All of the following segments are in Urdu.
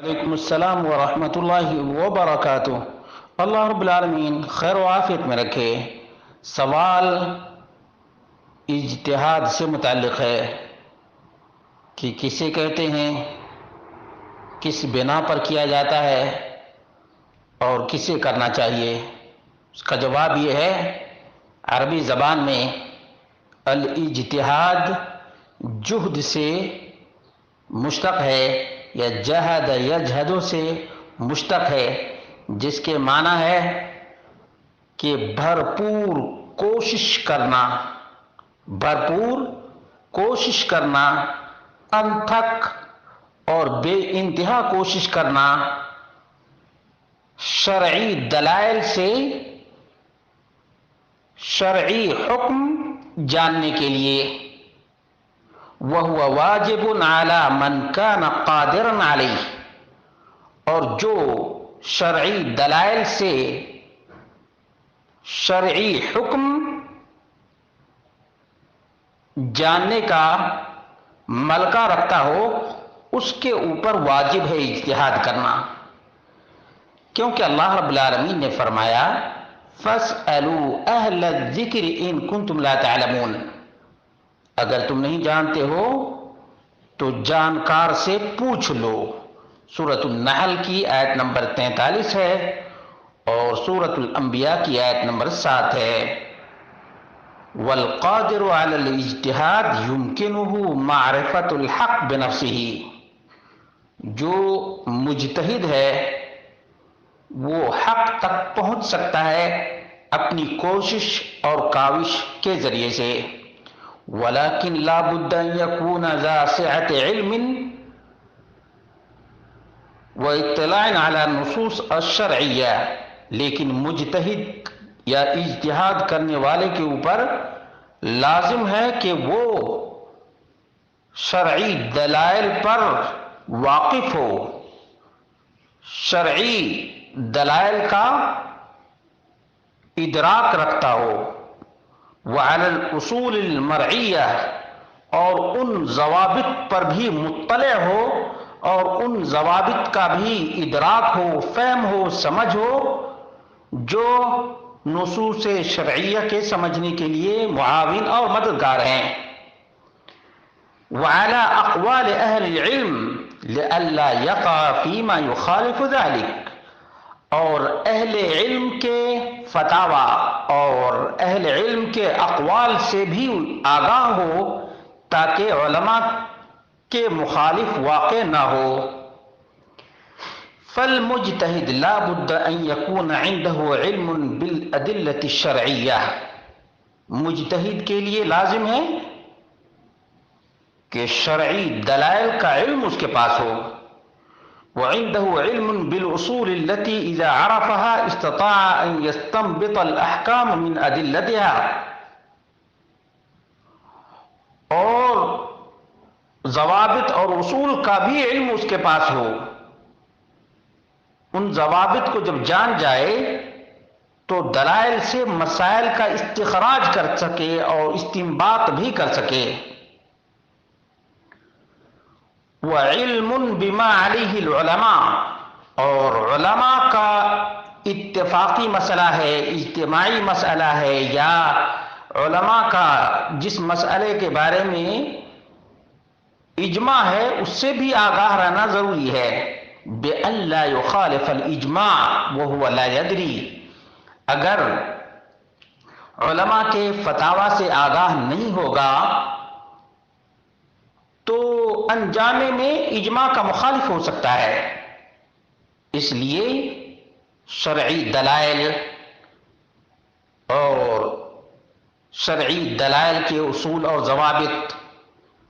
وعلیکم السلام ورحمۃ اللہ وبرکاتہ۔ اللہ رب العالمین خیر و عافیت میں رکھے۔ سوال اجتہاد سے متعلق ہے کہ کسے کہتے ہیں، کس بنا پر کیا جاتا ہے اور کسے کرنا چاہیے۔ اس کا جواب یہ ہے، عربی زبان میں الاجتہاد جہد سے مشتق ہے یا جہد یجہد سے مشتق ہے، جس کے معنی ہے کہ بھرپور کوشش کرنا، بھرپور کوشش کرنا، انتھک اور بے انتہا کوشش کرنا شرعی دلائل سے شرعی حکم جاننے کے لیے۔ وَهُوَ وَاجِبٌ عَلَى مَنْ كَانَ قَادِرًا عَلَيْهِ، اور جو شرعی دلائل سے شرعی حکم جاننے کا ملکہ رکھتا ہو، اس کے اوپر واجب ہے اجتہاد کرنا، کیونکہ اللہ رب العالمین نے فرمایا فَاسْأَلُوا أَهْلَ الذِّكْرِ إِن كُنتُمْ لَا تَعْلَمُونَ، اگر تم نہیں جانتے ہو تو جانکار سے پوچھ لو۔ سورۃ النحل کی آیت نمبر 43 ہے اور سورۃ الانبیاء کی آیت نمبر 7 ہے۔ والقادر علی الاجتہاد یمکنہ معرفۃ الحق بنفسہ، جو مجتہد ہے وہ حق تک پہنچ سکتا ہے اپنی کوشش اور کاوش کے ذریعے سے۔ ولیکن لا بد ان یکون ذا سعۃ علم و اطلاع علی النصوص الشرعیہ، لیکن مجتہد یا اجتہاد کرنے والے کے اوپر لازم ہے کہ وہ شرعی دلائل پر واقف ہو، شرعی دلائل کا ادراک رکھتا ہو، وعلی الاصول المرعیہ، اور ان ضوابط پر بھی مطلع ہو اور ان ضوابط کا بھی ادراک ہو، فہم ہو، سمجھ ہو، جو نصوص شرعیہ کے سمجھنے کے لیے معاون اور مددگار ہیں۔ وعلی اقوال اہل العلم لئلا یقع فیما یخالف ذلک، اور اہل علم کے فتاوی اور اہل علم کے اقوال سے بھی آگاہ ہو تاکہ علماء کے مخالف واقع نہ ہو۔ فالمجتہد لا بد ان یکون عنده علم بالادلة الشرعیہ، مجتہد کے لیے لازم ہے کہ شرعی دلائل کا علم اس کے پاس ہو، وعنده علم بالاصول التي اذا عرفها استطاع ان يستنبط الاحکام من ادلتها، اور ضوابط اور اصول کا بھی علم اس کے پاس ہو، ان ضوابط کو جب جان جائے تو دلائل سے مسائل کا استخراج کر سکے اور استنباط بھی کر سکے۔ وعلم بما علیہ العلماء، اور علماء کا اتفاقی مسئلہ ہے، اجتماعی مسئلہ ہے، یا علماء کا جس مسئلے کے بارے میں اجماع ہے اس سے بھی آگاہ رہنا ضروری ہے۔ بأن لا يخالف الاجماع وهو لا يدری، اگر علماء کے فتاوی سے آگاہ نہیں ہوگا تو انجانے میں اجماع کا مخالف ہو سکتا ہے۔ اس لیے شرعی دلائل اور شرعی دلائل کے اصول اور ضوابط،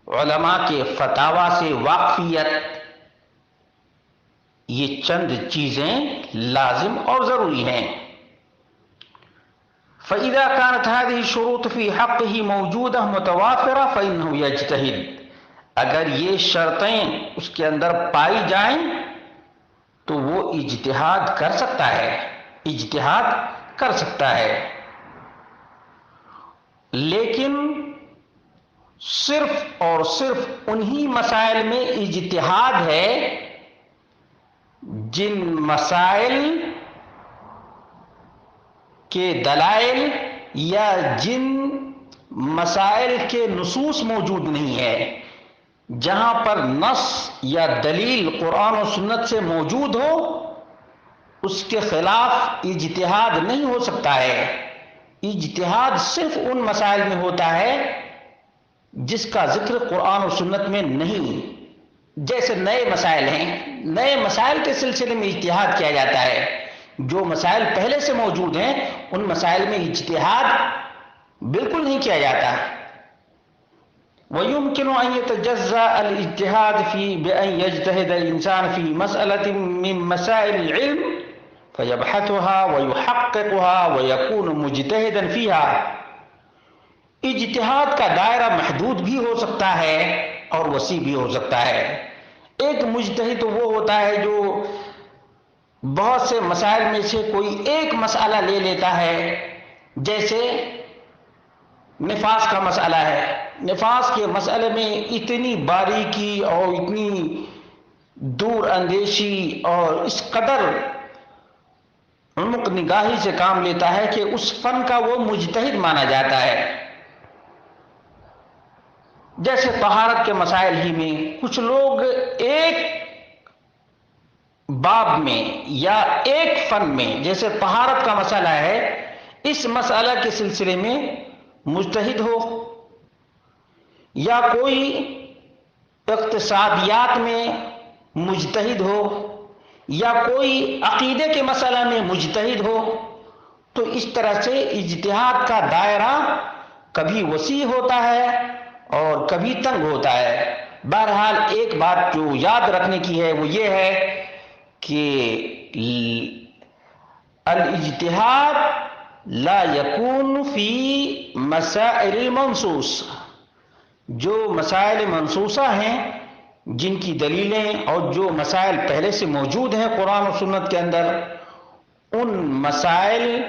علماء کے فتاوی سے واقفیت، یہ چند چیزیں لازم اور ضروری ہیں۔ فإذا كانت هذه الشروط في حقه موجودة متوافرة فإنه يجتهد، اگر یہ شرطیں اس کے اندر پائی جائیں تو وہ اجتہاد کر سکتا ہے، اجتہاد کر سکتا ہے، لیکن صرف اور صرف انہی مسائل میں اجتہاد ہے جن مسائل کے دلائل یا جن مسائل کے نصوص موجود نہیں ہے، جہاں پر نص یا دلیل قرآن و سنت سے موجود ہو، اس کے خلاف اجتہاد نہیں ہو سکتا ہے۔ اجتہاد صرف ان مسائل میں ہوتا ہے جس کا ذکر قرآن و سنت میں نہیں، جیسے نئے مسائل ہیں، نئے مسائل کے سلسلے میں اجتہاد کیا جاتا ہے۔ جو مسائل پہلے سے موجود ہیں ان مسائل میں اجتہاد بالکل نہیں کیا جاتا۔ وَيُمْكِنُ أَن يَتَجَزَّأَ الْاجْتِهَادُ فِي بِأَن يَجْتَهِدَ الْإِنسَانُ فِي مَسْأَلَةٍ مِّن مَّسَائِلِ الْعِلْمِ فَيَبْحَثُهَا وَيُحَقِّقُهَا وَيَكُونُ مُجْتَهِدًا فِيهَا۔ اجتہاد کا دائرہ محدود بھی ہو سکتا ہے اور وسیع بھی ہو سکتا ہے۔ ایک مجتہد وہ ہوتا ہے جو بہت سے مسائل میں سے کوئی ایک مسئلہ لے لیتا ہے، جیسے نفاس کا مسئلہ ہے۔ نفاس کے مسئلے میں اتنی باریکی اور اتنی دور اندیشی اور اس قدر عمق نگاہی سے کام لیتا ہے کہ اس فن کا وہ مجتہد مانا جاتا ہے۔ جیسے طہارت کے مسائل ہی میں کچھ لوگ ایک باب میں یا ایک فن میں، جیسے طہارت کا مسئلہ ہے، اس مسئلہ کے سلسلے میں مجتہد ہو، یا کوئی اقتصادیات میں مجتہد ہو، یا کوئی عقیدے کے مسئلہ میں مجتہد ہو، تو اس طرح سے اجتہاد کا دائرہ کبھی وسیع ہوتا ہے اور کبھی تنگ ہوتا ہے۔ بہرحال ایک بات جو یاد رکھنے کی ہے وہ یہ ہے کہ الاجتہاد لا یکون فی مسائل المنصوص، جو مسائل منصوصہ ہیں، جن کی دلیلیں اور جو مسائل پہلے سے موجود ہیں قرآن و سنت کے اندر، ان مسائل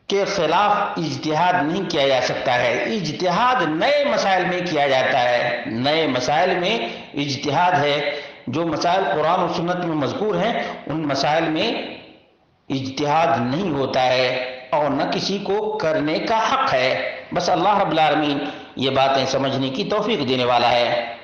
کے خلاف اجتہاد نہیں کیا جا سکتا ہے۔ اجتہاد نئے مسائل میں کیا جاتا ہے، نئے مسائل میں اجتہاد ہے۔ جو مسائل قرآن و سنت میں مذکور ہیں ان مسائل میں اجتہاد نہیں ہوتا ہے اور نہ کسی کو کرنے کا حق ہے۔ بس اللہ رب العالمین یہ باتیں سمجھنے کی توفیق دینے والا ہے۔